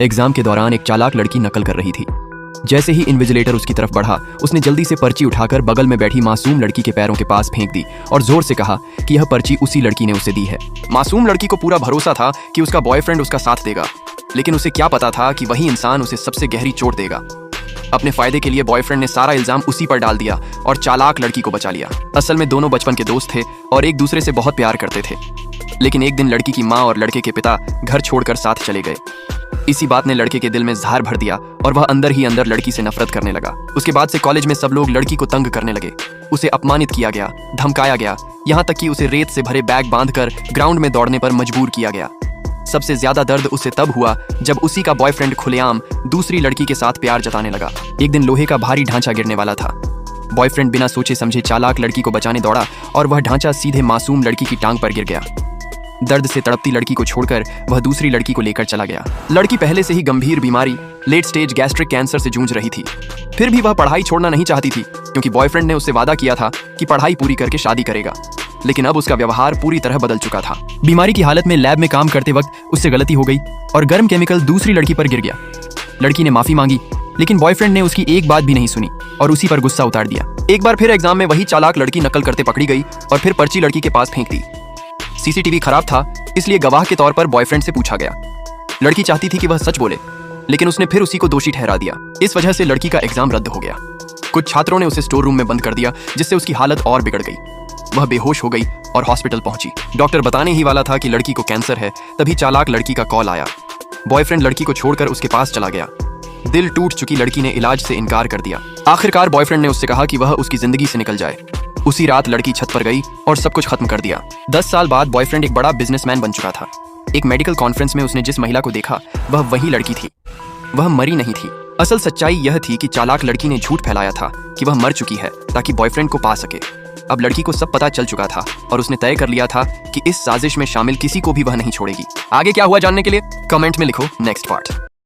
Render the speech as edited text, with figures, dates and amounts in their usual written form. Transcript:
Exam के दौरान एक चालाक लड़की नकल कर रही थी। जैसे ही इन्विजिलेटर उसकी तरफ बढ़ा, उसने जल्दी से पर्ची उठाकर बगल में बैठी मासूम लड़की के पैरों के पास फेंक दी और जोर से कहा कि यह पर्ची उसी लड़की ने उसे दी है। मासूम लड़की को पूरा भरोसा था कि उसका बॉयफ्रेंड उसका साथ देगा, लेकिन उसे क्या पता था कि वही इंसान उसे सबसे गहरी चोट देगा। अपने फायदे के लिए बॉयफ्रेंड ने सारा इल्जाम उसी पर डाल दिया और चालाक लड़की को बचा लिया। असल में दोनों बचपन के दोस्त थे और एक दूसरे से बहुत प्यार करते थे, लेकिन एक दिन लड़की की माँ और लड़के के पिता घर छोड़कर साथ चले गए। इसी बात ने लड़के के दिल में जहर भर दिया और वह अंदर ही अंदर लड़की से नफरत करने लगा। उसके बाद से कॉलेज में सब लोग लड़की को तंग करने लगे। उसे अपमानित किया गया, धमकाया गया, यहाँ तक कि उसे रेत से भरे बैग बांधकर ग्राउंड में दौड़ने पर मजबूर किया गया। सबसे ज्यादा दर्द उसे तब हुआ जब उसी का बॉयफ्रेंड खुलेआम दूसरी लड़की के साथ प्यार जताने लगा। एक दिन लोहे का भारी ढांचा गिरने वाला था। बॉयफ्रेंड बिना सोचे समझे चालाक लड़की को बचाने दौड़ा और वह ढांचा सीधे मासूम लड़की की टांग पर गिर गया। दर्द से तड़पती लड़की को छोड़कर वह दूसरी लड़की को लेकर चला गया। लड़की पहले से ही गंभीर बीमारी लेट स्टेज गैस्ट्रिक कैंसर से जूझ रही थी। फिर भी वह पढ़ाई छोड़ना नहीं चाहती थी, क्योंकि बॉयफ्रेंड ने उससे वादा किया था कि पढ़ाई पूरी करके शादी करेगा। लेकिन अब उसका व्यवहार पूरी तरह बदल चुका था। बीमारी की हालत में लैब में काम करते वक्त उससे गलती हो गई और गर्म केमिकल दूसरी लड़की पर गिर गया। लड़की ने माफी मांगी, लेकिन बॉयफ्रेंड ने उसकी एक बात भी नहीं सुनी और उसी पर गुस्सा उतार दिया। एक बार फिर एग्जाम में वही चालाक लड़की नकल करते पकड़ी गई और फिर पर्ची लड़की के पास फेंक दी। सीसीटीवी खराब था, इसलिए गवाह के तौर पर बॉयफ्रेंड से पूछा गया। लड़की चाहती थी कि वह सच बोले, लेकिन उसने फिर उसी को दोषी ठहरा दिया। इस वजह से लड़की का एग्जाम रद्द हो गया। कुछ छात्रों ने उसे स्टोर रूम में बंद कर दिया, जिससे उसकी हालत और बिगड़ गई। वह बेहोश हो गई और हॉस्पिटल पहुंची। डॉक्टर बताने ही वाला था कि लड़की को कैंसर है, तभी चालाक लड़की का कॉल आया। बॉयफ्रेंड लड़की को छोड़कर उसके पास चला गया। दिल टूट चुकी लड़की ने इलाज से इनकार कर दिया। आखिरकार बॉयफ्रेंड ने उससे कहा कि वह उसकी जिंदगी से निकल जाए। उसी रात लड़की छत पर गई और सब कुछ खत्म कर दिया। 10 साल बाद बॉयफ्रेंड एक बड़ा बिजनेसमैन बन चुका था। एक मेडिकल कॉन्फ्रेंस में उसने जिस महिला को देखा, वह वही लड़की थी। वह मरी नहीं थी। असल सच्चाई यह थी कि चालाक लड़की ने झूठ फैलाया था कि वह मर चुकी है, ताकि बॉयफ्रेंड को पा सके। अब लड़की को सब पता चल चुका था और उसने तय कर लिया था कि इस साजिश में शामिल किसी को भी वह नहीं छोड़ेगी। आगे क्या हुआ जानने के लिए कमेंट में लिखो नेक्स्ट पार्ट।